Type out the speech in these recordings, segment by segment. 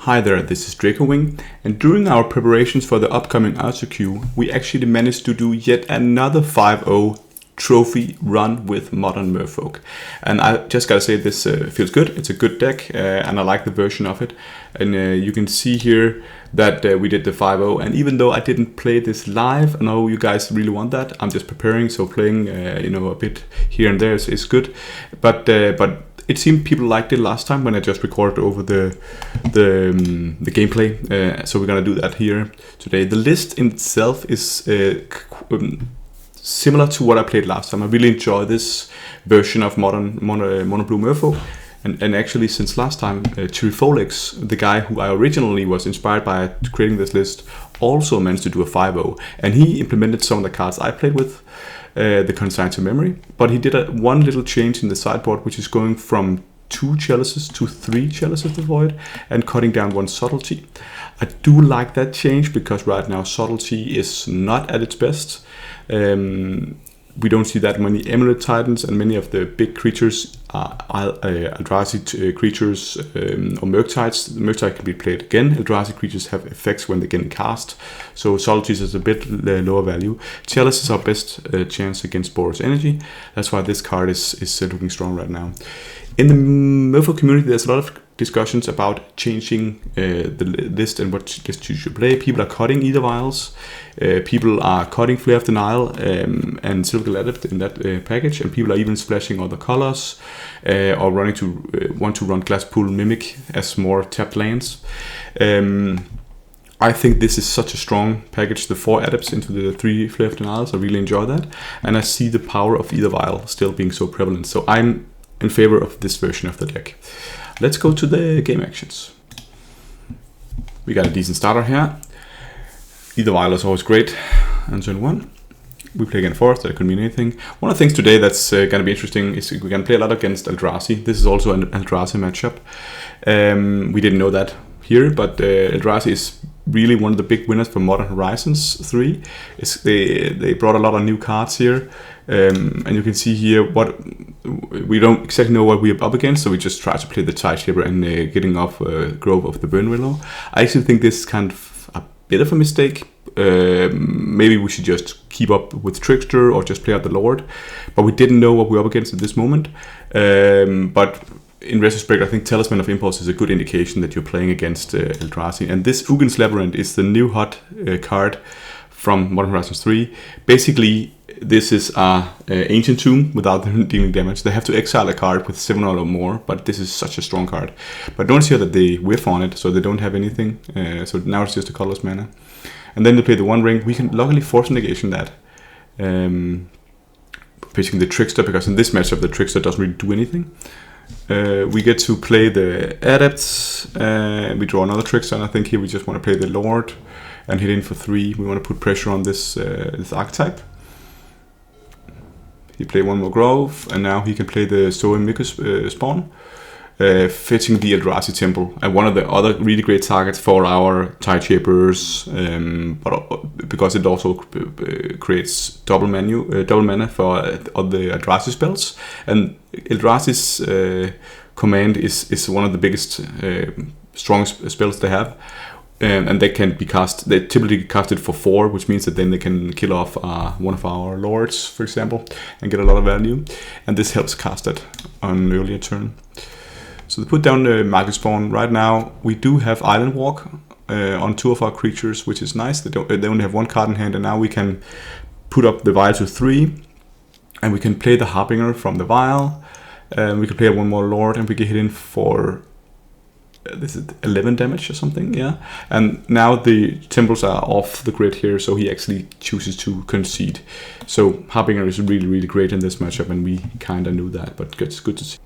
Hi there, this is Draco, and during our preparations for the upcoming RTQ, we actually managed to do yet another 5-0 trophy run with Modern Merfolk. And I just gotta say, this feels good. It's a good deck, and I like the version of it. And you can see here that we did the 5-0, and even though I didn't play this live, I know you guys really want that. I'm just preparing, so playing a bit here and there is good. But it seemed people liked it last time when I just recorded over the gameplay. So we're gonna do that here today. The list in itself is similar to what I played last time. I really enjoy this version of MonoBlue Merfolk. And actually, since last time, Folix, the guy who I originally was inspired by creating this list, also managed to do a 5-0. And he implemented some of the cards I played with, the Consign to Memory. But he did one little change in the sideboard, which is going from 2 Chalices to 3 Chalices to Void, and cutting down 1 Subtlety. I do like that change, because right now Subtlety is not at its best. We don't see that many Emerald Titans, and many of the big creatures are Eldrazi creatures or Murktides. Murktide can be played again. Eldrazi creatures have effects when they get cast, so Subtlety is a bit lower value. Chalice is our best chance against Boros Energy. That's why this card is looking strong right now. In the Merfolk community, there's a lot of discussions about changing the list and what list you should play. People are cutting Aether Vials, people are cutting Flare of Denial and Silver Adept in that package, and people are even splashing other colors or want to run Glasspool Mimic as more tapped lands. I think this is such a strong package, the 4 adepts into the 3 Flare of Denials. I really enjoy that, and I see the power of Aether Vial still being so prevalent, so I'm in favor of this version of the deck. Let's go to the game actions. We got a decent starter here. Aether Vial is always great on turn 1. We play against Forest, that could mean anything. One of the things today that's going to be interesting is we can play a lot against Eldrazi. This is also an Eldrazi matchup. We didn't know that here, but Eldrazi is really one of the big winners for Modern Horizons 3. They brought a lot of new cards here. And you can see here what we don't exactly know what we're up against, so we just try to play the Tideshaper and getting off Grove of the Burn Willow. I actually think this is kind of a bit of a mistake. Maybe we should just keep up with Trickster or just play out the Lord, but we didn't know what we're up against at this moment. But in retrospect, I think Talisman of Impulse is a good indication that you're playing against Eldrazi. And this Ugin's Labyrinth is the new hot card from Modern Horizons 3. Basically, this is a Ancient Tomb without them dealing damage. They have to exile a card with 7 or more, but this is such a strong card. But notice here that they whiff on it, so they don't have anything. So now it's just a colorless mana. And then they play the One Ring. We can luckily force negation that. Pitching the Trickster, because in this matchup the Trickster doesn't really do anything. We get to play the Adepts. We draw another Trickster, and I think here we just want to play the Lord and hit in for 3. We want to put pressure on this archetype. He played 1 more Grove, and now he can play the Zoe Mikus spawn, fetching the Eldrazi Temple, and one of the other really great targets for our Tideshapers, but because it also creates double mana for the Eldrazi spells, and Eldrazi's command is one of the biggest, strongest spells they have. And they can be cast. They typically cast it for 4, which means that then they can kill off one of our lords, for example, and get a lot of value. And this helps cast that on an earlier turn. So they put down the Magic Spawn. Right now, we do have Island Walk on 2 of our creatures, which is nice. They only have 1 card in hand, and now we can put up the Vial to 3, and we can play the Harbinger from the Vial. We can play 1 more Lord, and we can hit in for this is 11 damage or something, yeah. And now the temples are off the grid here, so he actually chooses to concede. So Harbinger is really, really great in this matchup, and we kind of knew that, but it's good to see.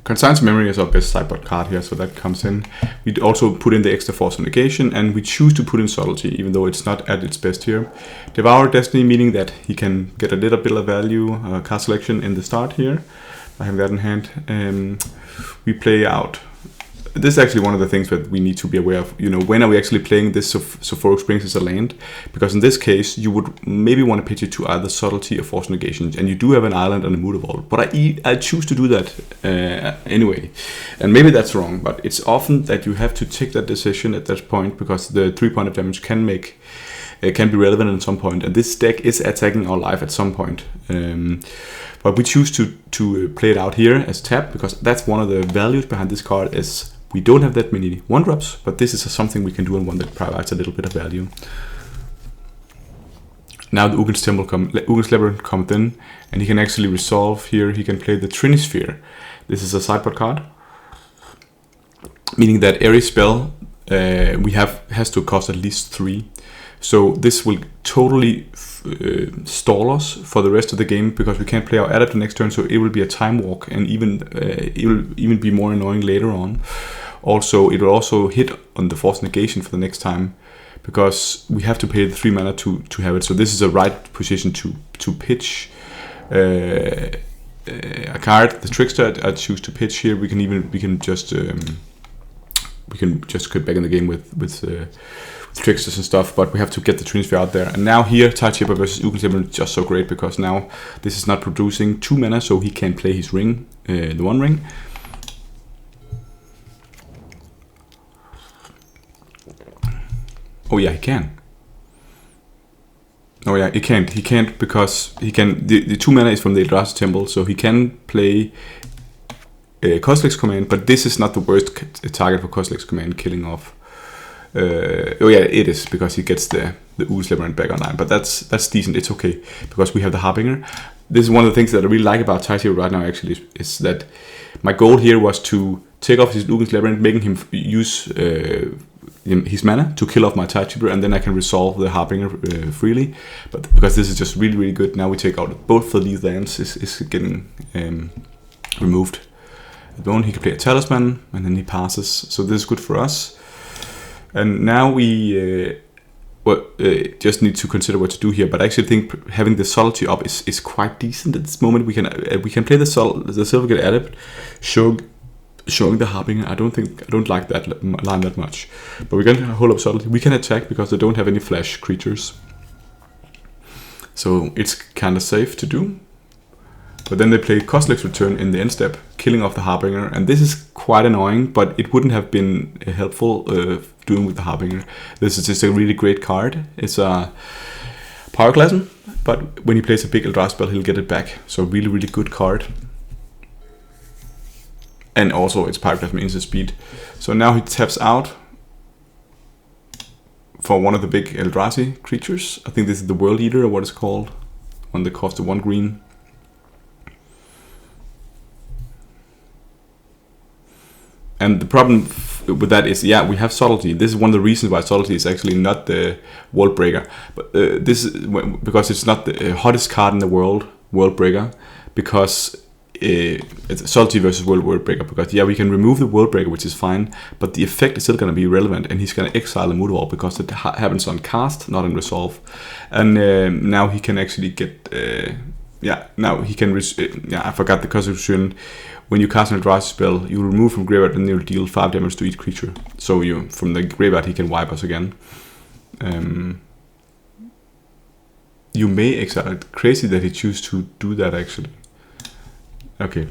Consign to Memory is our best sideboard card here, so that comes in. We also put in the extra force of negation, and we choose to put in Subtlety, even though it's not at its best here. Devour Destiny, meaning that he can get a little bit of value, card selection in the start here. I have that in hand. We play out this is actually one of the things that we need to be aware of. You know, when are we actually playing this Sulfuric Springs as a land? Because in this case, you would maybe want to pitch it to either Subtlety or Force Negation, and you do have an island and a Mutavault. But I choose to do that anyway, and maybe that's wrong. But it's often that you have to take that decision at that point because the 3 point of damage can be relevant at some point, and this deck is attacking our life at some point. But we choose to play it out here as tap because that's one of the values behind this card is we don't have that many 1-drops, but this is something we can do in one that provides a little bit of value. Now the Ugin's Labyrinth comes in, and he can actually resolve here. He can play the Trinisphere. This is a sideboard card, meaning that every spell we have has to cost at least 3. So this will totally stall us for the rest of the game because we can't play our Adept the next turn, so it will be a time walk, and it will even be more annoying later on. Also, it will also hit on the Force Negation for the next time because we have to pay the 3 mana to have it. So this is a right position to pitch a card. The Trickster I choose to pitch here. We can just get back in the game with Tricksters and stuff, but we have to get the Trinisphere out there. And now here, Tide Shipper versus Ugin's Labyrinth is just so great because now this is not producing 2 mana, so he can play his ring, the 1 ring. Oh yeah, he can. Oh yeah, he can't. He can't because he can. The 2 mana is from the Eldrazi Temple, so he can play Kozilek's Command, but this is not the worst target for Kozilek's Command, killing off. Oh yeah, it is because he gets the Ugin's Labyrinth back online, but that's decent. It's okay because we have the Harbinger. This is one of the things that I really like about Tide Shipper right now. Actually, is that my goal here was to take off his Ugin's Labyrinth, making him use his mana to kill off my Tide Shipper, and then I can resolve the Harbinger freely. But because this is just really, really good, now we take out both of these lands is getting removed. At the moment, he can play a Talisman, and then he passes. So this is good for us. And now we just need to consider what to do here. But I actually think having the Subtlety up is quite decent at this moment. We can play the Silvergate Adept, showing the Harbinger. I don't like that line that much. But we can hold up Subtlety. We can attack because they don't have any flash creatures, so it's kind of safe to do. But then they play Kozilek's Return in the end step, killing off the Harbinger, and this is quite annoying, but it wouldn't have been helpful doing with the Harbinger. This is just a really great card. It's a Pyroclasm, but when he plays a big Eldrazi spell, he'll get it back. So really, really good card. And also it's Pyroclasm instant speed. So now he taps out for one of the big Eldrazi creatures. I think this is the World Eater, or what it's called. One that costs 1 green. And the problem with that is, yeah, we have Subtlety. This is one of the reasons why Subtlety is actually not the World Breaker. But this is because it's not the hottest card in the world, World Breaker, because it's Subtlety versus World Breaker. Because yeah, we can remove the World Breaker, which is fine, but the effect is still going to be relevant, and he's going to exile the Mutavault because it happens on cast, not on resolve. And now he can actually get, now he can, I forgot the constitution. When you cast an Eldrazi spell, you remove from graveyard and you'll deal 5 damage to each creature. So from the graveyard he can wipe us again. You may exile it. Crazy that he choose to do that actually. Okay.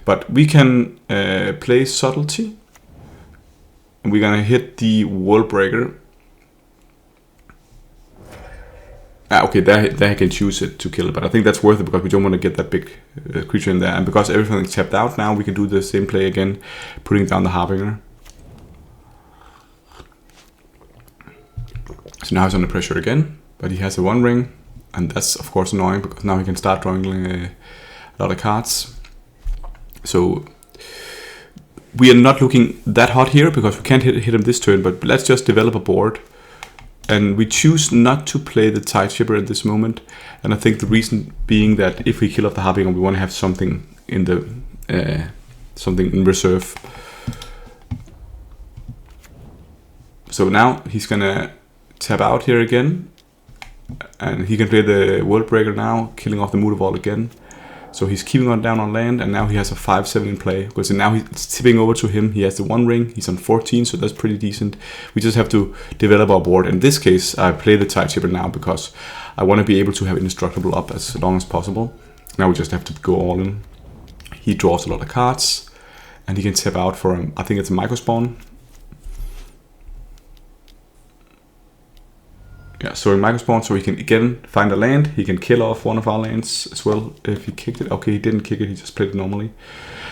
But we can play Subtlety. And we're gonna hit the World Breaker. Okay, there he can choose it to kill it, but I think that's worth it because we don't want to get that big creature in there. And because everything's tapped out now, we can do the same play again, putting down the Harbinger. So now he's under pressure again, but he has a 1 ring, and that's of course annoying because now he can start drawing a lot of cards. So we are not looking that hot here because we can't hit him this turn, but let's just develop a board. And we choose not to play the Tide Shipper at this moment. And I think the reason being that if we kill off the Harbinger, we want to have something in the something in reserve. So now he's gonna tap out here again, and he can play the World Breaker now, killing off the Mutavault again. So he's keeping on down on land, and now he has a 5-7 in play. Because now it's tipping over to him. He has the 1 ring. He's on 14, so that's pretty decent. We just have to develop our board. In this case, I play the Tide Chipper now because I want to be able to have Indestructible up as long as possible. Now we just have to go all in. He draws a lot of cards, and he can tap out for, I think it's a Microspawn. Yeah, so in Microspawn, so he can again find a land. He can kill off one of our lands as well if he kicked it. Okay, he didn't kick it, he just played it normally.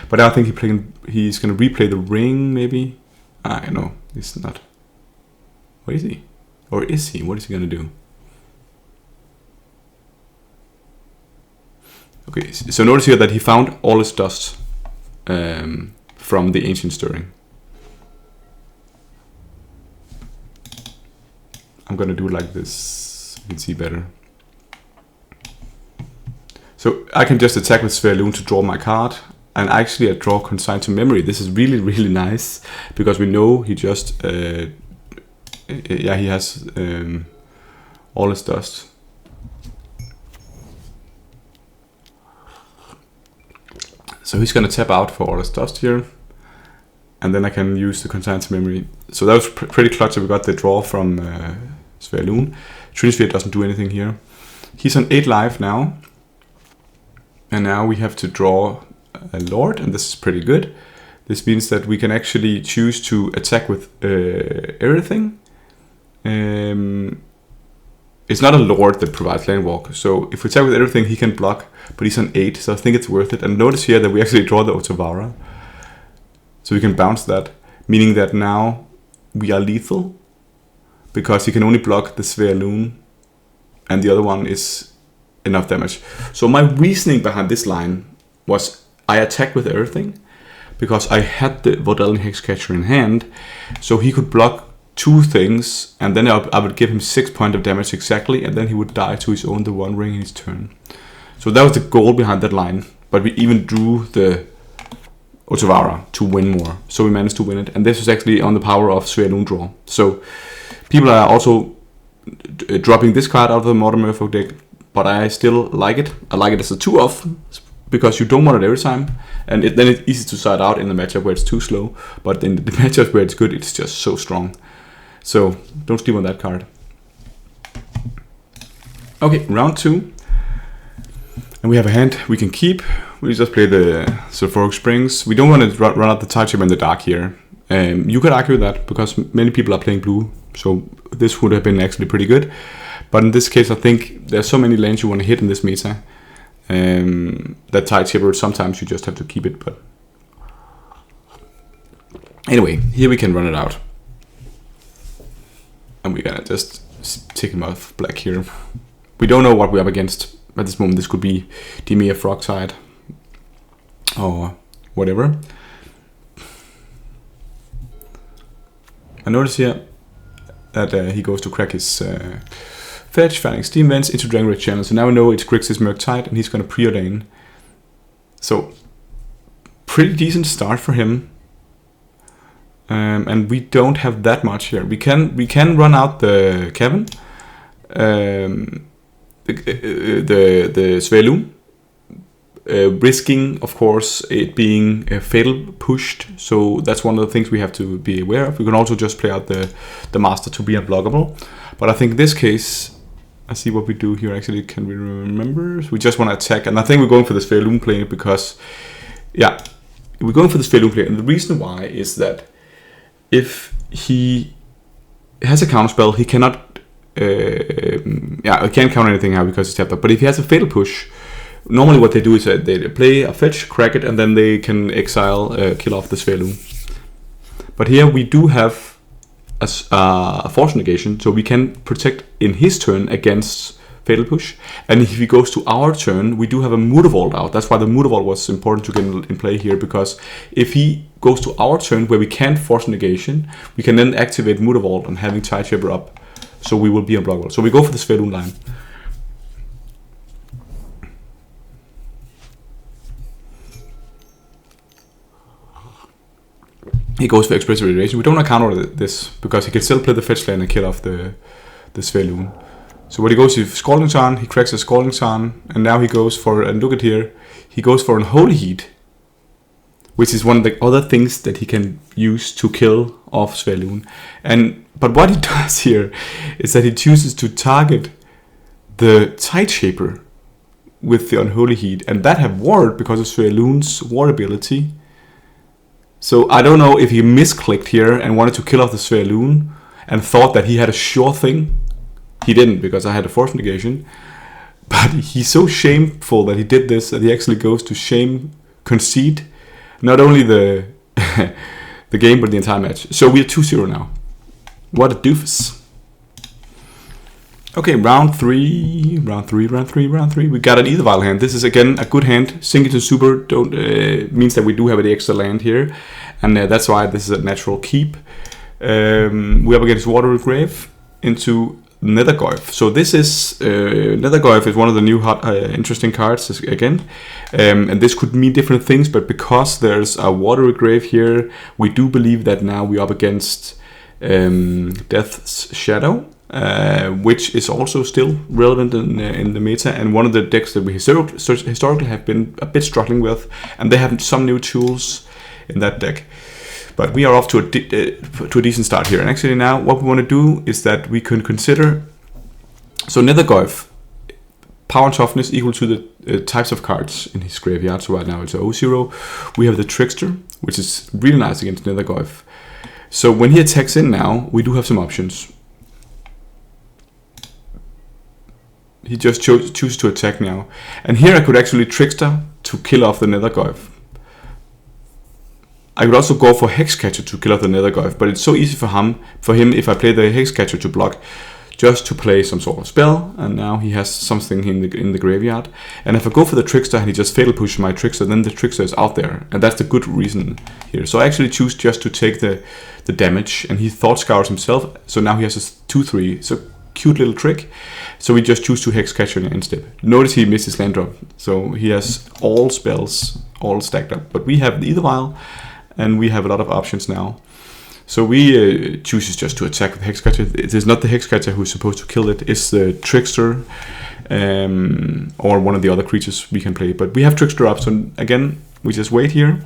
But I think he's going to replay the ring, maybe. I know, he's not. What is he? Or is he? What is he going to do? Okay, so notice here that he found all his dust from the Ancient Stirring. I'm gonna do it like this, so you can see better. So I can just attack with Sverloon to draw my card, and actually I draw Consign to Memory. This is really, really nice, because we know he just, yeah, he has all his dust. So he's gonna tap out for all his dust here, and then I can use the Consign to Memory. So that was pretty clutch. We got the draw from Sverloon. Trinisphere doesn't do anything here. He's on 8 life now. And now we have to draw a Lord, and this is pretty good. This means that we can actually choose to attack with everything. It's not a Lord that provides land walk. So if we attack with everything, he can block, but he's on 8, so I think it's worth it. And notice here that we actually draw the Otavara. So we can bounce that, meaning that now we are lethal, because he can only block the Sverloon, and the other one is enough damage. So my reasoning behind this line was I attacked with everything, because I had the Vordalen Hexcatcher in hand, so he could block 2 things, and then I would give him 6 points of damage exactly, and then he would die to his own the 1 ring in his turn. So that was the goal behind that line, but we even drew the Otavara to win more, so we managed to win it, and this was actually on the power of Sverloon draw. So people are also dropping this card out of the Modern Merfolk deck, but I still like it. I like it as a 2-off, because you don't want it every time, and then it's easy to side out in the matchup where it's too slow, but in the matchup where it's good, it's just so strong. So don't sleep on that card. Okay, round 2. And we have a hand we can keep. We just play the Sulfuric Springs. We don't want to run out the Tide Chipper in the dark here. You could argue that, because many people are playing blue, so this would have been actually pretty good. But in this case, I think there's so many lanes you want to hit in this meta, that Tide Chipper, sometimes you just have to keep it. But anyway, here we can run it out. And we're gonna just take him off black here. We don't know what we're up against at this moment. This could be Dimir Frogtide or whatever. I notice here that he goes to crack his fetch, finding Steam Vents into Dragon Red Channel. So now we know it's Grixis Murktide, and he's going to preordain. So pretty decent start for him. And we don't have that much here. We can run out the Kevin, the Sverloon, risking, of course, it being fatal pushed. So that's one of the things we have to be aware of. We can also just play out the Master to be unblockable. But I think in this case, I see what we do here. Actually, can we remember? We just want to attack, and I think we're going for the Sverloon play because, yeah, we're going for the Sverloon play, and the reason why is that if he has a counterspell, he cannot, he can't counter anything now because he's tapped up. But if he has a fatal push, normally what they do is that they play a fetch, crack it, and then they can exile, kill off the Sverloon. But here we do have a force negation, so we can protect in his turn against fatal push. And if he goes to our turn, we do have a Mutavault out. That's why the Mutavault was important to get in play here, because if he goes to our turn where we can't force negation, we can then activate Mutavault and having Tide Chipper up, so we will be unblockable. So we go for the Sverloon line. He goes for Expressive Radiation. We don't want to counter this because he can still play the fetch land and kill off the Sverloon. So what he goes, he Scalding Tarn, he cracks a Scalding Tarn, and now he goes for, and look at here, he goes for Unholy Heat, which is one of the other things that he can use to kill off Sverloon. But what he does here is that he chooses to target the Tideshaper with the Unholy Heat, and that have ward because of Sverloon's war ability. So I don't know if he misclicked here and wanted to kill off the Sverloon and thought that he had a sure thing. He didn't, because I had a force negation. But he's so shameful that he did this that he actually goes to concede not only the the game but the entire match. So we are 2-0 now. What a doofus. Okay, round three. We got an Either Vial hand. This is again a good hand. Singleton Super means that we do have the extra land here, and that's why this is a natural keep. We up against Water Grave into Nethergoyf. So this is Nethergoyf is one of the new hot interesting cards again, and this could mean different things. But because there's a Water Grave here, we do believe that now we're up against Death's Shadow. Which is also still relevant in the meta, and one of the decks that we historically have been a bit struggling with, and they have some new tools in that deck. But we are off to a decent start here. And actually now what we want to do is that we can consider, so Nethergoyf, power and toughness equal to the types of cards in his graveyard. So right now it's 0-0. We have the Trickster, which is really nice against Nethergoyf. So when he attacks in now, we do have some options. He just chooses to attack now. And here I could actually Trickster to kill off the Nethergoyf. I could also go for Hexcatcher to kill off the Nethergoyf, but it's so easy for him if I play the Hexcatcher to block, just to play some sort of spell, and now he has something in the graveyard. And if I go for the Trickster and he just fatal pushes my Trickster, then the Trickster is out there, and that's the good reason here. So I actually choose just to take the damage, and he Thought Scours himself, so now he has a 2-3. So cute little trick. So we just choose to Hexcatcher instead. Notice he missed his land drop, so he has all spells all stacked up. But we have the Either Vial, and we have a lot of options now. So we chooses just to attack with Hexcatcher. It is not the Hexcatcher who's supposed to kill it. It's the Trickster or one of the other creatures we can play. But we have Trickster up, so again we just wait here.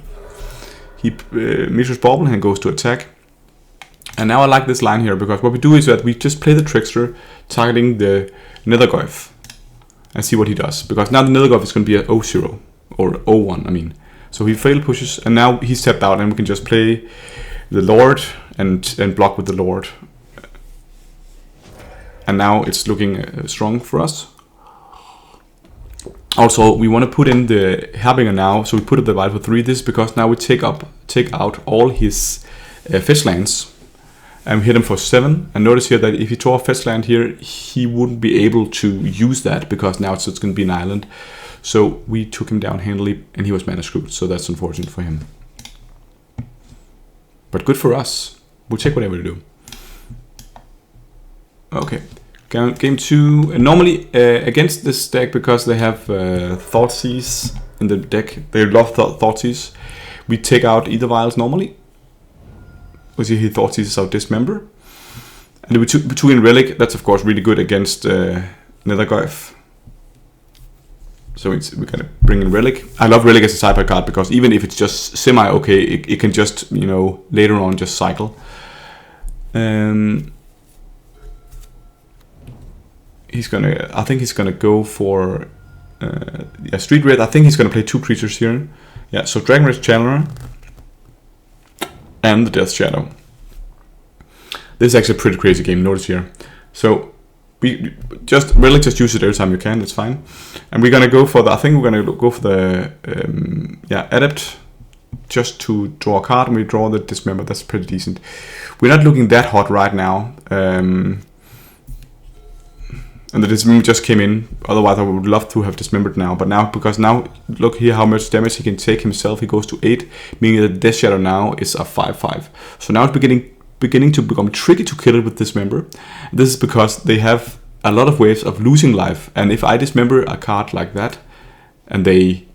He Mishra's Bauble and goes to attack. And now I like this line here, because what we do is that we just play the Trickster targeting the Nethergoyf and see what he does. Because now the Nethergoyf is going to be a 0-0 or 0-1, I mean. So he fail pushes, and now he's stepped out, and we can just play the Lord and block with the Lord. And now it's looking strong for us. Also, we want to put in the Harbinger now, so we put up the Vial for 3. This is because now we take out all his fetch lands. And we hit him for 7. And notice here that if he tore a fetch land here, he wouldn't be able to use that, because now it's just going to be an island. So we took him down handily, and he was mana screwed. So that's unfortunate for him. But good for us. We'll take whatever to do. Okay. Game 2. Normally against this deck, because they have Thoughtseize in the deck, they love Thoughtseize, we take out Either Vials normally. We see he Thoughtseizes out Dismember. And we took in Relic. That's of course really good against Nethergoyf. So we're gonna bring in Relic. I love Relic as a sideboard card, because even if it's just semi-okay, it can just, you know, later on just cycle. I think he's gonna go for Street Wraith. I think he's gonna play 2 creatures here. Yeah, so Dragon Wraith Channeler and the Death Shadow. This is actually a pretty crazy game, notice here. So we just really just use it every time you can, it's fine. And we're gonna go for the, I think we're gonna go for the Adept, just to draw a card, and we draw the Dismember. That's pretty decent. We're not looking that hot right now. And the Dismember just came in. Otherwise I would love to have Dismembered now. But now, because now, look here how much damage he can take himself. He goes to 8, meaning that the Death Shadow now is a 5/5. So now it's beginning to become tricky to kill it with Dismember. This is because they have a lot of ways of losing life. And if I Dismember a card like that, and they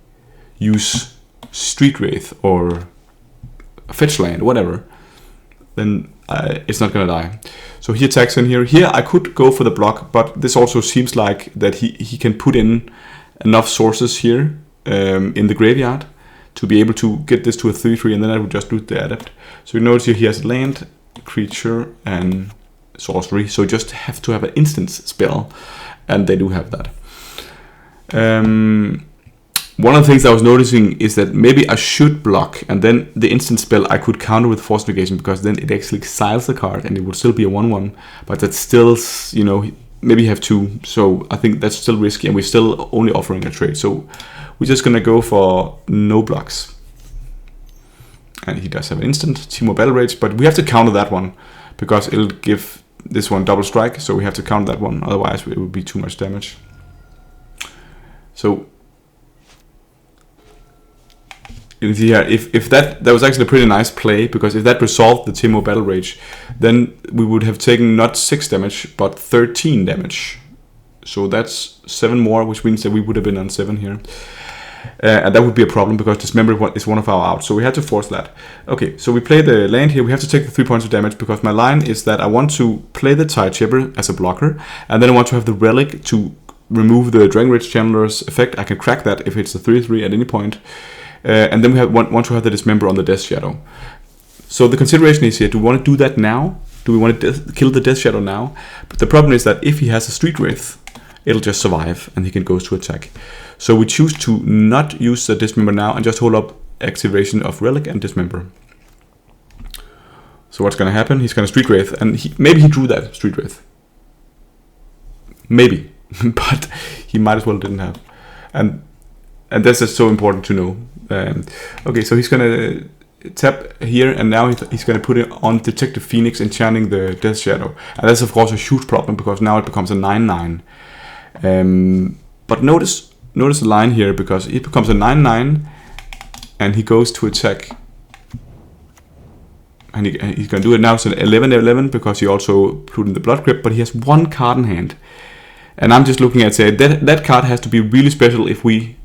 use Street Wraith or Fetch Land, whatever, then it's not gonna die. So he attacks in here. Here I could go for the block, but this also seems like that he can put in enough sources here in the graveyard to be able to get this to a 3/3, and then I would just loot the adept. So you notice here he has land, creature, and sorcery. So you just have to have an instance spell, and they do have that. One of the things I was noticing is that maybe I should block, and then the instant spell I could counter with Force Negation, because then it actually exiles the card, and it would still be a 1/1. But that's still, you know, maybe you have 2. So I think that's still risky, and we're still only offering a trade. So we're just gonna go for no blocks. And he does have an instant, Teemo Battle Rage, but we have to counter that one, because it'll give this one double strike, so we have to counter that one, otherwise it would be too much damage. So yeah, if that was actually a pretty nice play, because if that resolved the Teemo Battle Rage, then we would have taken not 6 damage, but 13 damage. So that's 7 more, which means that we would have been on 7 here. And that would be a problem, because Dismember is one of our outs, so we had to force that. Okay, so we play the land here. We have to take the 3 points of damage, because my line is that I want to play the Tide Chipper as a blocker, and then I want to have the Relic to remove the Dragon Rage Channeler's effect. I can crack that if it's a 3/3 at any point. And then we want to have the Dismember on the Death Shadow. So the consideration is here, do we want to do that now? Do we want to kill the Death Shadow now? But the problem is that if he has a Street Wraith, it'll just survive, and he can go to attack. So we choose to not use the Dismember now, and just hold up activation of Relic and Dismember. So what's going to happen? He's going to Street Wraith, and maybe he drew that Street Wraith. Maybe. But he might as well didn't have. And that's just so important to know. Okay, so he's gonna tap here, and now he's gonna put it on Detective Phoenix, enchanting the Death Shadow. And that's of course a huge problem, because now it becomes a 9/9. But notice the line here, because it becomes a 9/9, and he goes to attack. And he's gonna do it now. So 11/11, because he also put in the Blood Grip, but he has 1 card in hand. And I'm just looking at, say, that card has to be really special if we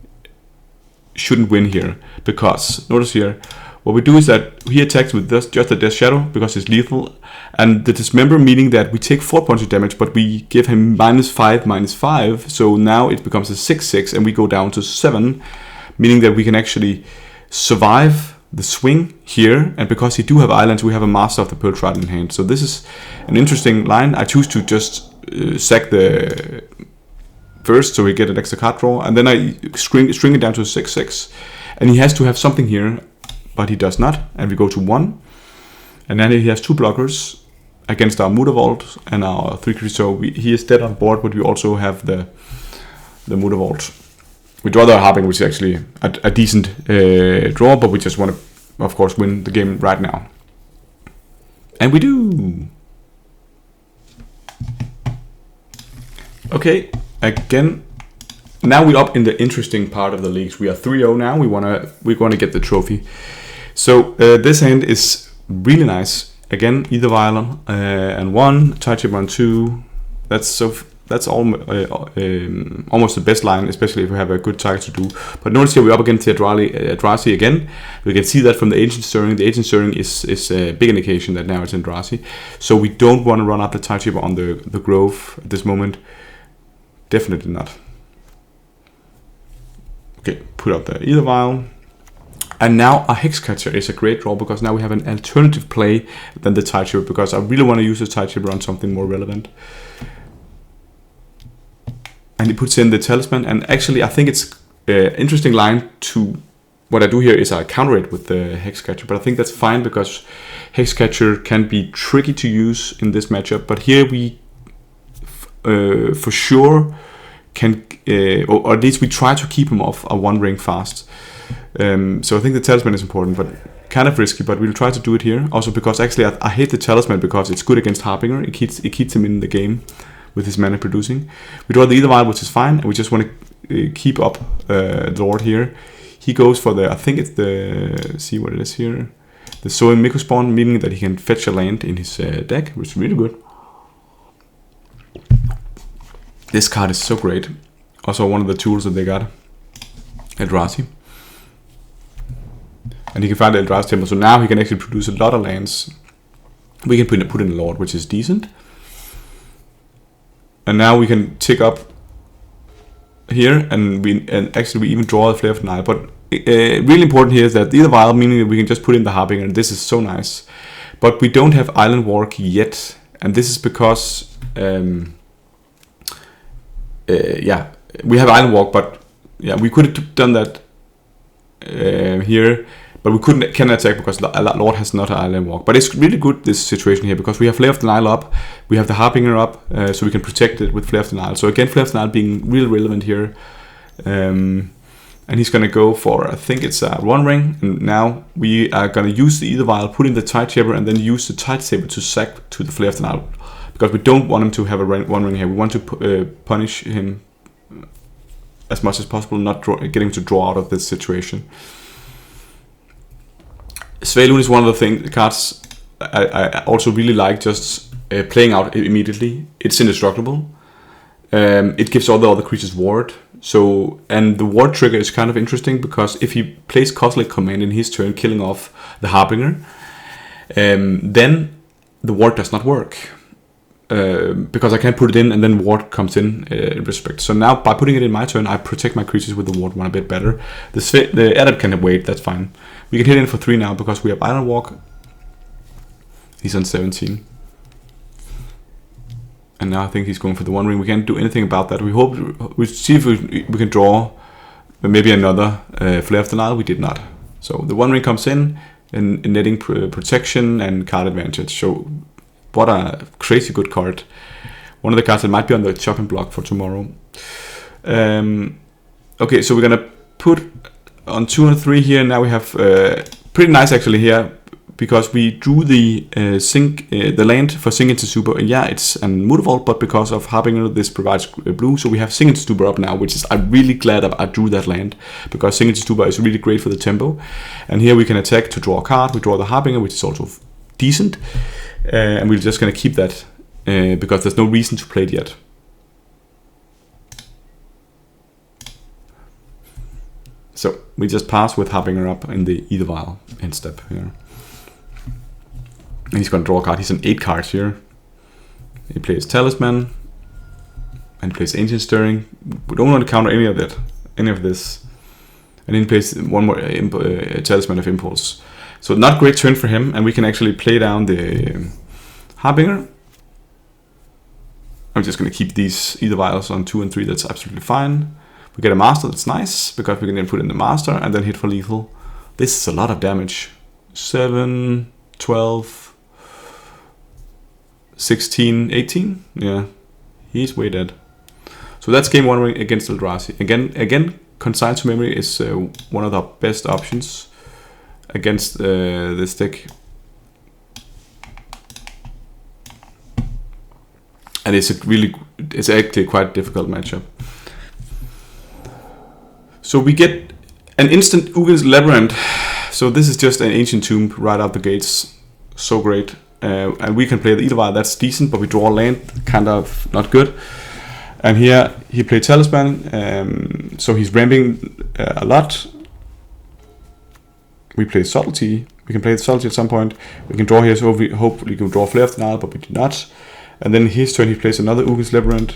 shouldn't win here, because notice here what we do is that he attacks with just a Death Shadow, because it's lethal, and the Dismember, meaning that we take 4 points of damage, but we give him -5/-5, so now it becomes a 6/6, and we go down to 7, meaning that we can actually survive the swing here, and because he do have islands, we have a Master of the Pearl Trident in hand. So this is an interesting line. I choose to just sack the first, so we get an extra card draw, and then I string it down to a 6/6, and he has to have something here, but he does not, and we go to 1, and then he has 2 blockers against our Mutavault and our 3 creatures, so he is dead on board, but we also have the Mutavault. We draw the Harping, which is actually a decent draw, but we just want to, of course, win the game right now. And we do! Okay. Again, now we're up in the interesting part of the leagues. We are 3-0 now. We're gonna get the trophy. So this hand is really nice. Again, Either Violin and 1, Tide Chipper on 2. That's almost the best line, especially if we have a good target to do. But notice here we're up against the Eldrazi again. We can see that from the Ancient Stirring. The Ancient Stirring is a big indication that now it's Eldrazi. So we don't want to run up the Tide Chipper on the Grove at this moment. Definitely not. Okay, put up the Either Vial. And now our Hexcatcher is a great draw, because now we have an alternative play than the Tide Chipper, because I really want to use the Tide Chipper on something more relevant. And he puts in the Talisman, and actually I think it's an interesting line to... What I do here is I counter it with the Hexcatcher, but I think that's fine, because Hexcatcher can be tricky to use in this matchup, but here we for sure can, or at least we try to keep him off a 1 ring fast. So I think the Talisman is important, but kind of risky, but we'll try to do it here. Also because actually I hate the Talisman, because it's good against Harbinger. It keeps him in the game with his mana producing. We draw the Either Vial, which is fine, and we just want to keep up the Lord here. He goes for the, I think it's the, see what it is here, the Sowing Mycospawn, meaning that he can fetch a land in his deck, which is really good. This card is so great. Also one of the tools that they got, Eldrazi. And he can find the Eldrazi Temple, so now he can actually produce a lot of lands. We can put in a Lord, which is decent. And now we can tick up here, and actually we even draw the Flare of the Nile. But really important here is that either vial, meaning that we can just put in the Harbinger, and this is so nice. But we don't have Island Walk yet, and this is because yeah, we have Island Walk, but yeah, we could have done that here, but we can't attack because Lord has not an Island Walk. But it's really good, this situation here, because we have Flare of the Nile up, we have the Harbinger up, so we can protect it with Flare of the Nile. So again, Flare of the Nile being really relevant here. And he's going to go for, I think it's a One Ring, and now we are going to use the Ether Vial, put in the Tide Saber, and then use the Tide Saber to sack to the Flare of the Nile, because we don't want him to have a One Ring here. We want to punish him as much as possible, not get him to draw out of this situation. Svalun is one of the cards I also really like, just playing out immediately. It's indestructible. It gives all the other creatures ward. So, and the ward trigger is kind of interesting, because if he plays Cosmic Command in his turn, killing off the Harbinger, then the ward does not work. Because I can't put it in and then ward comes in respect. So now by putting it in my turn, I protect my creatures with the ward one a bit better. The adept can wait, that's fine. We can hit in for 3 now because we have Island Walk. He's on 17. And now I think he's going for the One Ring. We can't do anything about that. We see if we can draw maybe another Flare of the Nile. We did not. So the One Ring comes in and netting protection and card advantage. So what a crazy good card. One of the cards that might be on the chopping block for tomorrow. Okay, so we're gonna put on 2 and 3 here. Now we have pretty nice actually here, because we drew the the land for Sing into Super. And yeah, it's a Mutavault, but because of Harbinger, this provides blue. So we have Sing into Super up now, which is, I'm really glad I drew that land, because Sing into Super is really great for the tempo. And here we can attack to draw a card. We draw the Harbinger, which is also decent. And we're just going to keep that because there's no reason to play it yet. So we just pass with Harbinger up in the Ether Vial end step here. And he's going to draw a card. He's on 8 cards here. He plays Talisman. And he plays Ancient Stirring. We don't want to counter any of this. And then he plays one more Talisman of Impulse. So not great turn for him. And we can actually play down the Harbinger. I'm just going to keep these Ether Vials on 2 and 3. That's absolutely fine. We get a Master. That's nice, because we can then put in the Master and then hit for lethal. This is a lot of damage. 7, 12, 16, 18. Yeah, he's way dead. So that's game 1 against Eldrazi. Again, Consign to Memory is one of the best options against this deck. And it's actually quite a difficult matchup. So we get an instant Ugin's Labyrinth. So this is just an Ancient Tomb right out the gates. So great. And we can play the Ether Vial, that's decent, but we draw land, kind of not good. And here he played Talisman, so he's ramping a lot. We play Subtlety. We can play the Subtlety at some point. We can draw here, so we hopefully can draw Flare of the Nile, but we did not. And then his turn he plays another Ugin's Labyrinth.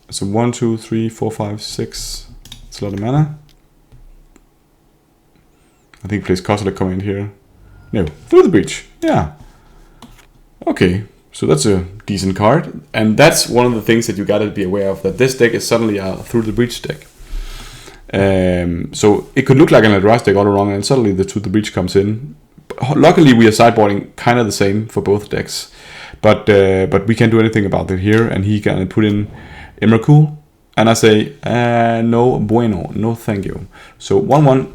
So 1, 2, 3, 4, 5, 6. It's a lot of mana. I think he plays Cosmic Command here. No, Through the Breach. Yeah. Okay, so that's a decent card. And that's one of the things that you gotta be aware of, that this deck is suddenly a Through the Breach deck. So it could look like an Eldrazi deck all along, and suddenly the Through the Breach comes in. Luckily we are sideboarding kind of the same for both decks. But we can't do anything about it here, and he can put in Emrakul. And I say, no bueno, no thank you. So 1-1.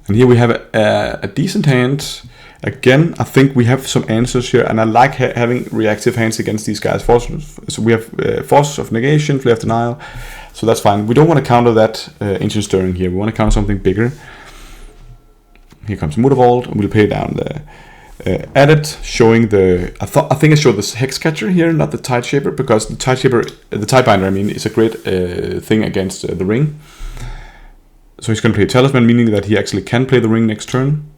And here we have a decent hand. Again, I think we have some answers here, and I like having reactive hands against these guys. So we have Force of Negation, Flare of the Nile, so that's fine. We don't want to counter that Ancient Stirring here. We want to counter something bigger. Here comes Mutavault, and we'll pay down the Adept, showing the. I think I showed this Hexcatcher here, not the Tide Shaper, because the Tidebinder, I mean, is a great thing against the Ring. So he's going to play Talisman, meaning that he actually can play the Ring next turn.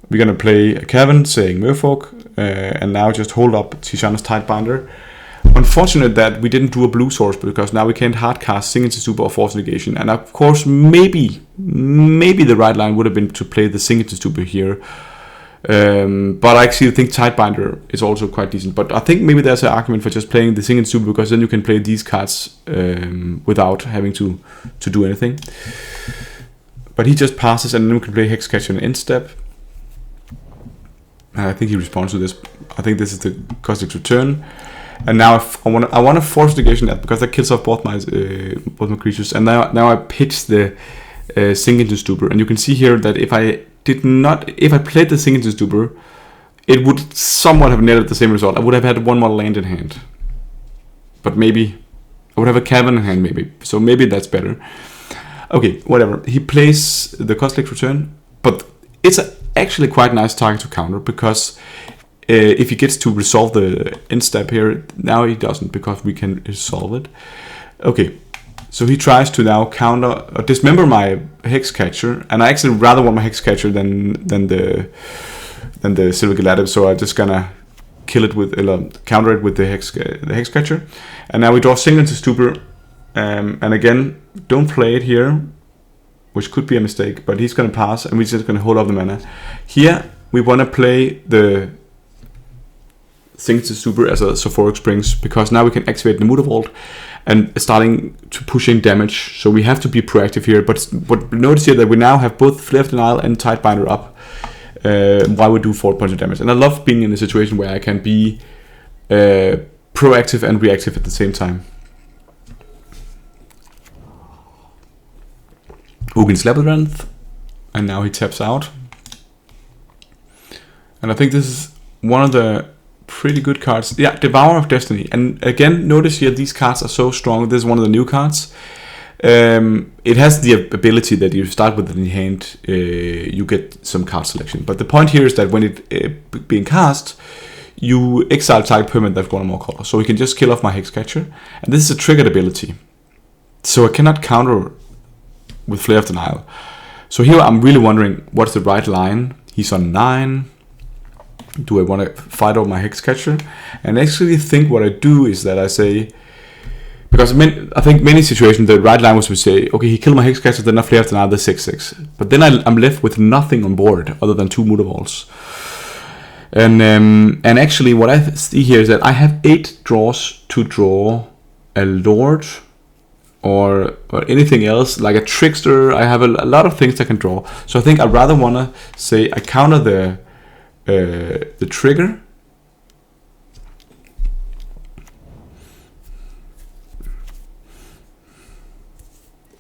We're going to play a Cavern, saying Merfolk. and now just hold up Tishana's Tidebinder. Unfortunate that we didn't do a blue source, because now we can't hardcast Signature Super or Force Negation. And of course, maybe the right line would have been to play the Signature Super here. But I actually think Tidebinder is also quite decent. But I think maybe there's an argument for just playing the Signature Super, because then you can play these cards without having to do anything. But he just passes, and then we can play Hexcatcher in end step. And I think he responds to this. I think this is the Cosmic Return. And now I want to Force Negation that, because that kills off both my creatures. And now I pitch the Signature Super, and you can see here that if I played the Signature Super, it would somewhat have netted the same result. I would have had one more land in hand, but maybe I would have a cavern in hand, maybe. So maybe that's better. Okay, whatever. He plays the Cosmic Return, but it's actually quite nice target to counter, because if he gets to resolve the end step here, now he doesn't, because we can resolve it. Okay, so he tries to now counter or dismember my Hexcatcher, and I actually rather want my Hexcatcher than the Silver Gelatinum, so I'm just gonna kill it with counter it with the Hexcatcher. And now we draw Signature Super, and again, don't play it here, which could be a mistake, but he's gonna pass, and we're just gonna hold up the mana. Here we want to play the Signature Super as a Sulfuric Springs, because now we can activate the Mutavault and starting to push in damage. So we have to be proactive here. But notice here that we now have both Flare of Denial and Tidebinder up while we do 4 points of damage. And I love being in a situation where I can be proactive and reactive at the same time. Ugin's Labyrinth, and now he taps out. And I think this is one of the pretty good cards. Yeah, Devourer of Destiny. And again, notice here these cards are so strong. This is one of the new cards. It has the ability that you start with it in hand, you get some card selection. But the point here is that when it being cast, you exile target permanent that's one or more colors. So we can just kill off my Hexcatcher. And this is a triggered ability, so I cannot counter with Flare of Denial. So here I'm really wondering, what's the right line? He's on 9. Do I want to fight over my Hexcatcher? And actually think what I do is that I say, because I think many situations the right line was to say, okay, he killed my Hexcatcher, then I Flare of Denial, the 6/6. But then I'm left with nothing on board other than 2 Mutavaults. And actually what I see here is that I have 8 draws to draw a Lord or anything else, like a Trickster. I have a lot of things I can draw. So I think I'd rather want to say I counter the trigger,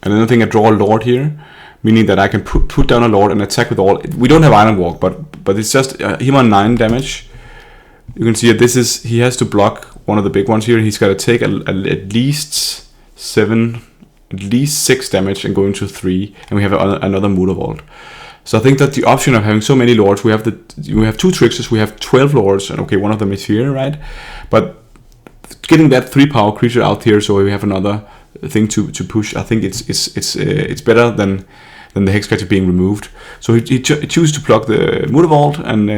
and then I think I draw a Lord here, meaning that I can put down a Lord and attack with all. We don't have Iron Walk, but it's just him on 9 damage. You can see that this is, he has to block one of the big ones here. He's got to take at least 6 damage and go into 3, and we have another Mutavault. So I think that the option of having so many Lords, we have 2 Tricksters, we have 12 Lords, and okay, one of them is here, right? But getting that 3-power creature out here, so we have another thing to push. I think it's better than the Hexcatcher being removed. So he chooses to block the Mutavault, and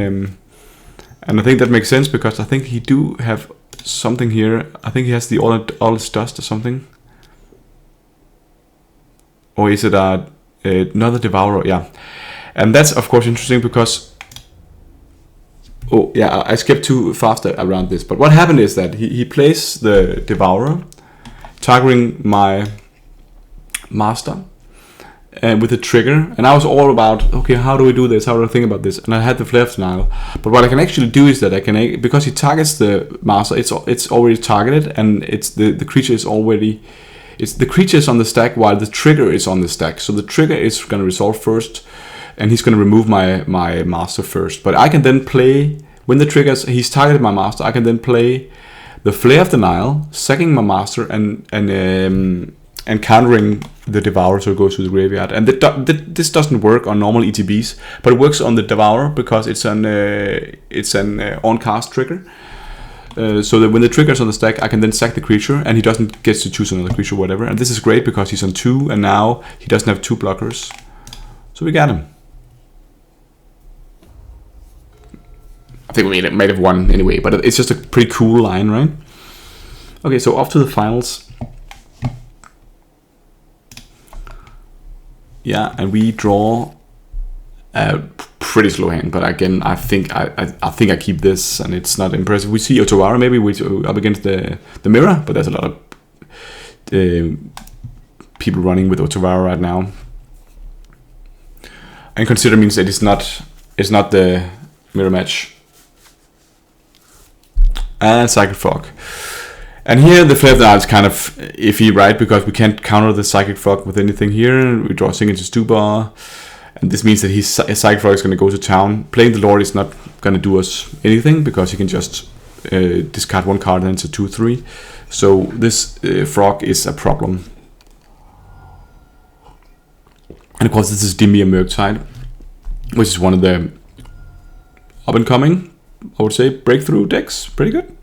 I think that makes sense, because I think he do have something here. I think he has the all dust or something. Or is it another Devourer? Yeah. And that's of course interesting, because I skipped too fast around this. But what happened is that he plays the Devourer, targeting my master, and with a trigger. And I was all about, okay, how do we do this? How do I think about this? And I had the Flare of Denial. But what I can actually do is that I can, because he targets the master, it's already targeted, and it's the creature is already. The creature is on the stack while the trigger is on the stack. So the trigger is going to resolve first, and he's going to remove my master first. But I can then play, when the triggers, he's targeted my master, I can then play the Flare of Denial, sacking my master, and countering the Devourer, so it goes to the graveyard. And this doesn't work on normal ETBs, but it works on the Devourer because it's an on-cast trigger. So that when the trigger is on the stack, I can then sack the creature, and he doesn't get to choose another creature or whatever. And this is great because he's on 2, and now he doesn't have 2 blockers. So we got him. I think we might have won anyway, but it's just a pretty cool line, right? Okay, so off to the finals. Yeah, and we draw a pretty slow hand, but again, I think I keep this, and it's not impressive. We see Otawara maybe up against the mirror, but there's a lot of people running with Otawara right now. And consider means that it's not the mirror match. And Psychic Frog. And here the Flare of the Night is kind of iffy, right? Because we can't counter the Psychic Frog with anything here. We draw a Signature Stubar. And this means that his Psychic Frog is going to go to town. Playing the Lord is not going to do us anything, because he can just discard one card and it's a 2/3. So this Frog is a problem. And of course this is Dimir Murktide, which is one of the up-and-coming, I would say, breakthrough decks. Pretty good.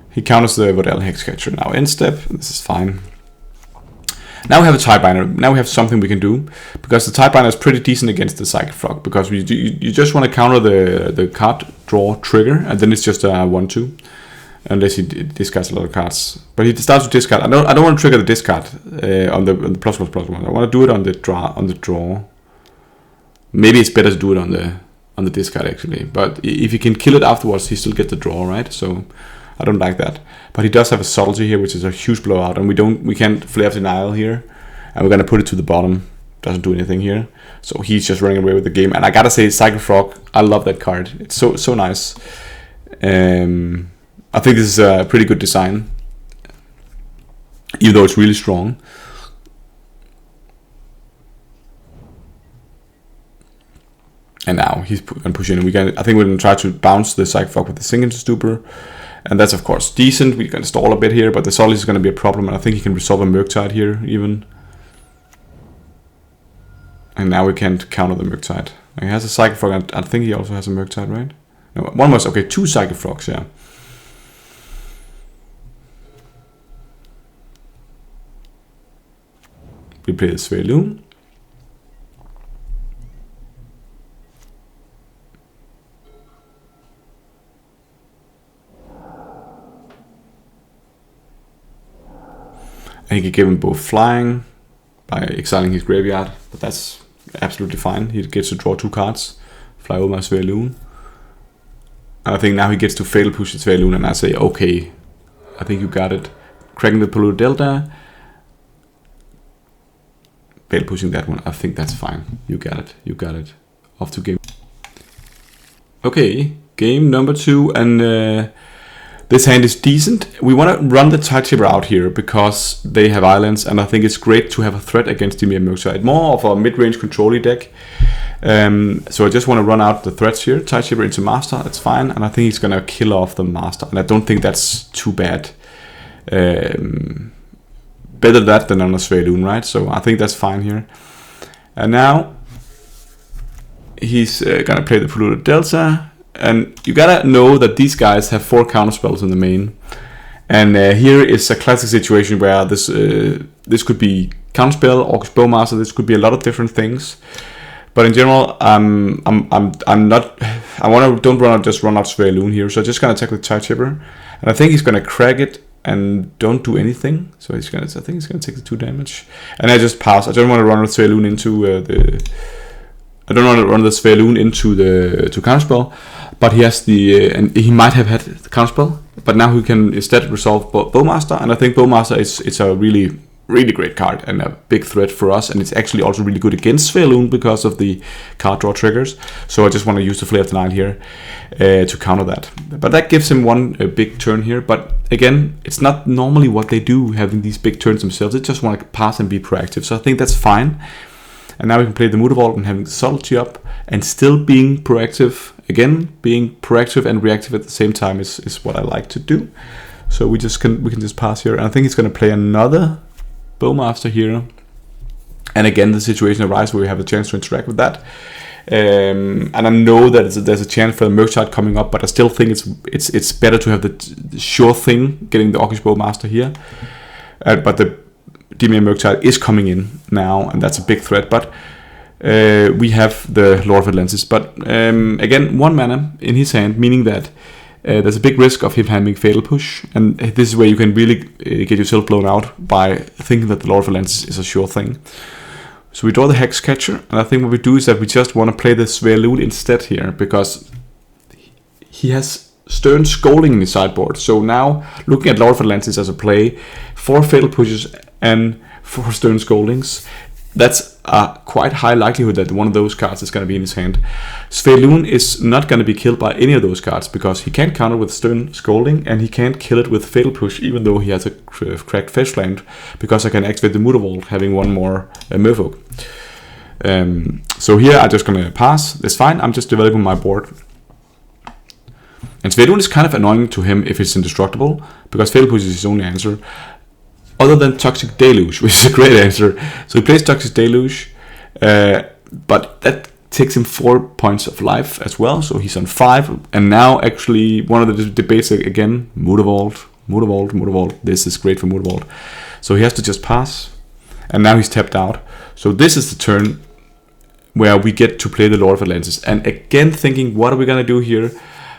He counters the Vodel Hexcatcher now end step. This is fine. Now we have a Tidebinder. Now we have something we can do, because the Tidebinder is pretty decent against the Psychic Frog, because you just want to counter the card draw trigger, and then it's just a 1/2, unless he discards a lot of cards. But he starts to discard. I don't want to trigger the discard on the +++1. I want to do it on the draw. Maybe it's better to do it on the discard actually. But if you can kill it afterwards, he still gets the draw, right? So I don't like that. But he does have a Subtlety here, which is a huge blowout, and we can't Flare of Denial here, and we're gonna put it to the bottom. Doesn't do anything here, so he's just running away with the game. And I gotta say, Psychic Frog, I love that card. It's so nice. I think this is a pretty good design, even though it's really strong. And now he's going to push in. I think we're going to try to bounce the Psychic Frog with the Signature Stubar. And that's of course decent. We can stall a bit here, but the Solid is going to be a problem. And I think he can resolve a Murktide here even. And now we can't counter the Murktide. He has a Psychic Frog, and I think he also has a Murktide, right? No, one was, okay, 2 Psychic Frogs, yeah. We play the Sveloon. And he can give him both flying by exiling his graveyard, but that's absolutely fine. He gets to draw 2 cards, fly over my Sveloon. And I think now he gets to fatal push the Sveloon, and I say, okay, I think you got it. Cracking the Polluted Delta. Fatal pushing that one, I think that's fine. You got it. Off to game. Okay, game number 2, and this hand is decent. We want to run the Tidechipper out here because they have islands, and I think it's great to have a threat against Dimir Murktide. More of a mid-range control-y deck. So I just want to run out the threats here. Tidechipper into Master, that's fine, and I think he's going to kill off the Master, and I don't think that's too bad. Better that than on a Sveloon, right? So I think that's fine here. And now he's going to play the Polluted Delta. And you gotta know that these guys have 4 counterspells in the main, and here is a classic situation where this could be counterspell, Orcish Bowmaster. This could be a lot of different things, but in general, I'm not. I want to don't run out, just run out Sveloon here. So I'm just gonna attack with Tidechipper, and I think he's gonna crack it and don't do anything. So he's gonna. I think he's gonna take the 2 damage, and I just pass. I don't want to run with Sveloon into I don't want to run the Sveloon into the counterspell, but he has the and he might have had the counterspell, but now he can instead resolve Bowmaster, and I think Bowmaster it's a really great card and a big threat for us, and it's actually also really good against Sveloon because of the card draw triggers. So I just want to use the Flare of the Night here to counter that. But that gives him one big turn here. But again, it's not normally what they do, having these big turns themselves. They just want to pass and be proactive. So I think that's fine. And now we can play the Mutavault and having the Subtlety up and still being proactive. Again, being proactive and reactive at the same time is what I like to do. So we can just pass here. And I think he's going to play another Bowmaster here. And again, the situation arises where we have a chance to interact with that. And I know that there's a chance for the Murktide coming up, but I still think it's better to have the sure thing, getting the Orcish Bowmaster here. But the Dimir Murktide is coming in now, and that's a big threat. But we have the Lord of Atlantis. But again, 1 mana in his hand, meaning that there's a big risk of him having Fatal Push, and this is where you can really get yourself blown out by thinking that the Lord of Atlantis is a sure thing. So we draw the Hexcatcher, and I think what we do is that we just want to play the Sverloon instead here, because he has Stern Scolding in his sideboard. So now, looking at Lord of Atlantis as a play, 4 Fatal Pushes and 4 Stern Scoldings, that's a quite high likelihood that one of those cards is going to be in his hand. Sverloon is not going to be killed by any of those cards, because he can't counter with Stern Scolding, and he can't kill it with Fatal Push, even though he has a cracked Fetchland, because I can activate the Mutavault, having 1 more Merfolk. So here I'm just going to pass. It's fine, I'm just developing my board. And Sverloon is kind of annoying to him if it's indestructible, because Fatal Push is his only answer. Other than Toxic Deluge, which is a great answer. So he plays Toxic Deluge, but that takes him 4 points of life as well. So he's on 5. And now actually one of the debates again, Mutavault. This is great for Mutavault. So he has to just pass. And now he's tapped out. So this is the turn where we get to play the Lord of Atlantis. And again thinking, what are we going to do here?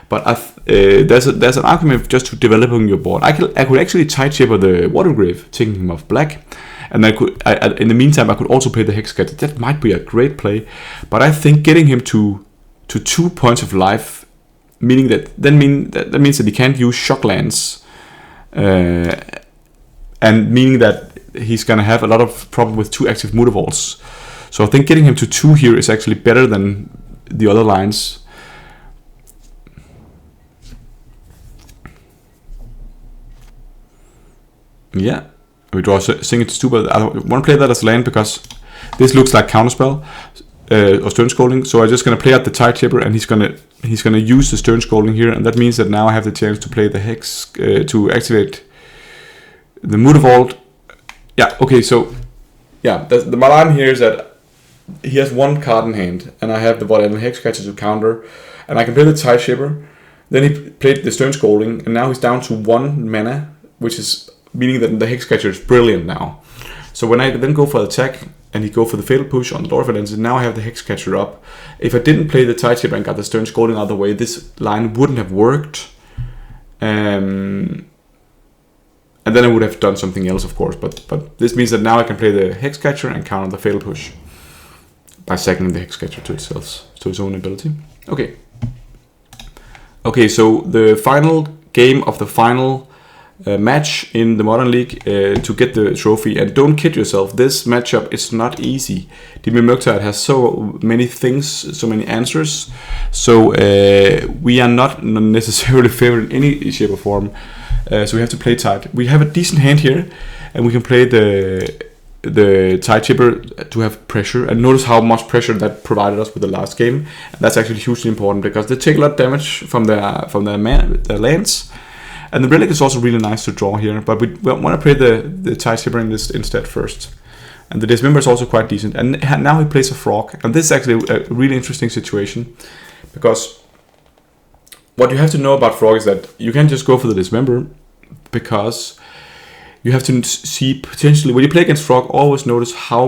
But there's an argument just to developing your board. I could actually Tidechipper the Watergrave, taking him off black, and in the meantime I could also play the Hexcatcher. That might be a great play, but I think getting him to 2 points of life, meaning that means that he can't use Shocklands, and meaning that he's gonna have a lot of problem with 2 active Mutavaults. So I think getting him to 2 here is actually better than the other lines. Yeah, we draw Sing It to 2, but I want to play that as land because this looks like Counterspell or Stern Scolding. So I'm just gonna play out the Tidechipper, and he's gonna use the Stern Scolding here, and that means that now I have the chance to play the Hex to activate the Mutavault. Yeah, okay, so yeah, my line here is that he has 1 card in hand, and I have the Volatile Hexcatcher to counter, and I can play the Tidechipper. Then he played the Stern Scolding, and now he's down to 1 mana, which is meaning that the Hexcatcher is brilliant now. So when I then go for the attack, and he go for the Fatal Push on the Lord of Atlantis, now I have the Hexcatcher up. If I didn't play the Tidechipper and got the Stern Scolding out of the way, this line wouldn't have worked. And then I would have done something else, of course. But this means that now I can play the Hexcatcher and counter the Fatal Push by sacking the Hexcatcher to itself, to its own ability. Okay, so the final game of the final match in the Modern League to get the trophy, and don't kid yourself, this matchup is not easy. Dimir Murktide has so many things, so many answers, so we are not necessarily favored in any shape or form, so we have to play tight. We have a decent hand here, and we can play the Tidechipper to have pressure, and notice how much pressure that provided us with the last game. And that's actually hugely important because they take a lot of damage from their lands. And the Relic is also really nice to draw here, but we want to play the Tidechipper in this instead first. And the Dismember is also quite decent. And now he plays a Frog, and this is actually a really interesting situation, because what you have to know about Frog is that you can't just go for the Dismember, because you have to see potentially, when you play against Frog, always notice how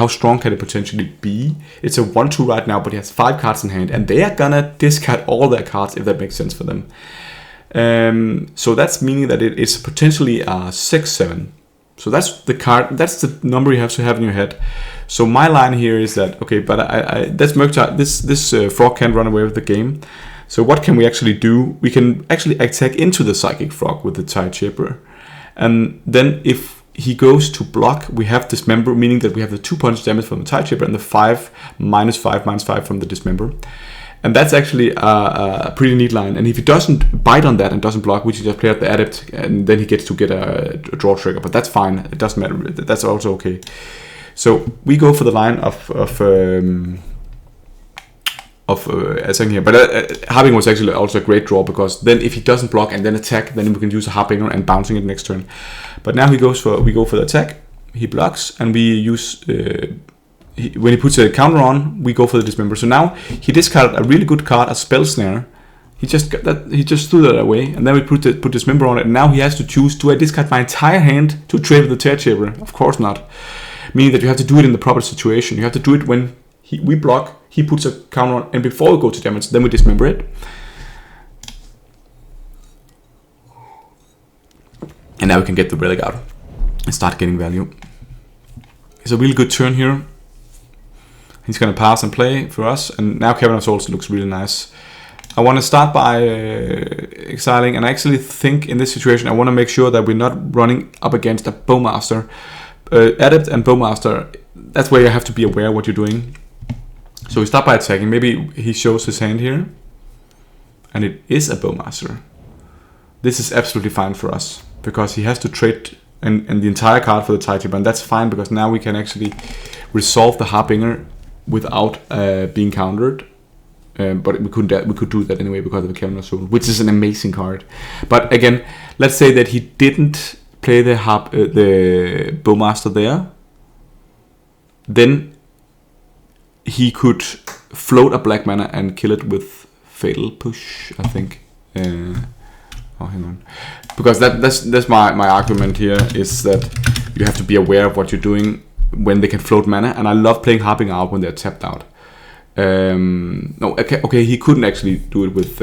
strong can it potentially be. It's a 1-2 right now, but he has 5 cards in hand, and they are gonna discard all their cards if that makes sense for them. So that's meaning that it is potentially a 6-7. So that's the card. That's the number you have to have in your head. So my line here is that okay, but that's Murktide. This Frog can't run away with the game. So what can we actually do? We can actually attack into the Psychic Frog with the Tidechipper, and then if he goes to block, we have Dismember, meaning that we have the 2 points damage from the Tidechipper and the 5 -5 from the Dismember. And that's actually a pretty neat line. And if he doesn't bite on that and doesn't block, we should just play out the Adept, and then he gets to get a draw trigger. But that's fine. It doesn't matter. That's also okay. So we go for the line of attacking here. But Harbinger was actually also a great draw, because then if he doesn't block and then attack, then we can use a Harbinger and bouncing it next turn. But now we go for the attack. He blocks, and we use. When he puts a counter on, we go for the Dismember. So now he discarded a really good card, a Spell Snare. He just threw that away, and then we put Dismember on it. And now he has to choose: do I discard my entire hand to trade with the Tidechipper? Of course not. meaning that you have to do it in the proper situation. You have to do it when we block, he puts a counter on, and before we go to damage, then we dismember it. And now we can get the relic out and start getting value. It's a really good turn here. He's gonna pass and play for us, and now Cavern of Souls looks really nice. I want to start by exiling, and I actually think in this situation I want to make sure that we're not running up against a Bowmaster. Adept and Bowmaster, that's where you have to be aware of what you're doing. So we start by attacking. Maybe he shows his hand here, and it is a Bowmaster. This is absolutely fine for us, because he has to trade and the entire card for the Titan, and that's fine because now we can actually resolve the Harbinger without being countered. But we could do that anyway because of the Cavern of Souls, which is an amazing card. But again, let's say that he didn't play the Bowmaster there, then he could float a black mana and kill it with Fatal Push, I think. Oh, hang on, because that's my argument here, is that you have to be aware of what you're doing when they can float mana, and I love playing Harbinger out when they're tapped out. No, okay, he couldn't actually do it with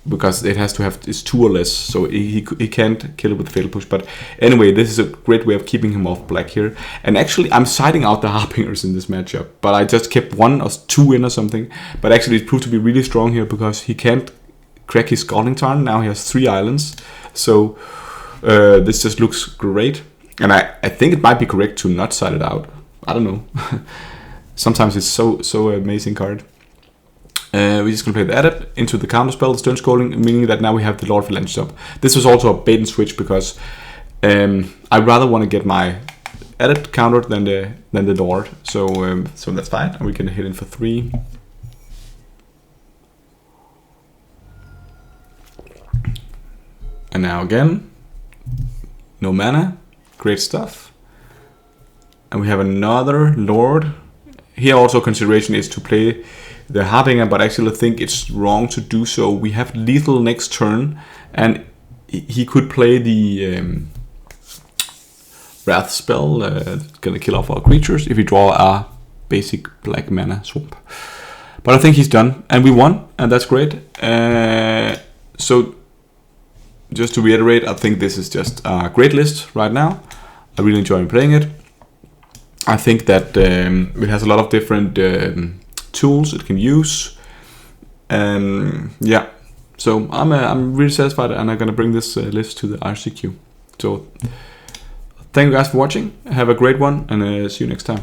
because it has to have it's 2 or less, so he can't kill it with Fatal Push. But anyway, this is a great way of keeping him off black here. And actually, I'm siding out the Harbingers in this matchup, but I just kept 1 or 2 in or something. But actually, it proved to be really strong here because he can't crack his Scalding Tarn. Now he has 3 islands, so this just looks great. And I think it might be correct to not side it out. I don't know. Sometimes it's so amazing card. We're just gonna play the Adept into the counter spell, the Stern Scolding, meaning that now we have the Lord Phalanx up. This was also a bait and switch because I rather want to get my Adept countered than the Lord. So that's fine. And we can hit in for 3. And now again, no mana, great stuff. And we have another Lord. Here also consideration is to play the Harbinger, but I actually think it's wrong to do so. We have lethal next turn, and he could play the Wrath spell, gonna kill off our creatures if we draw a basic black mana swamp. But I think he's done, and we won, and that's great. So just to reiterate, I think this is just a great list right now. I really enjoy playing it. I think that it has a lot of different tools it can use. Yeah, so I'm really satisfied, and I'm gonna bring this list to the RCQ. So thank you guys for watching. Have a great one, and see you next time.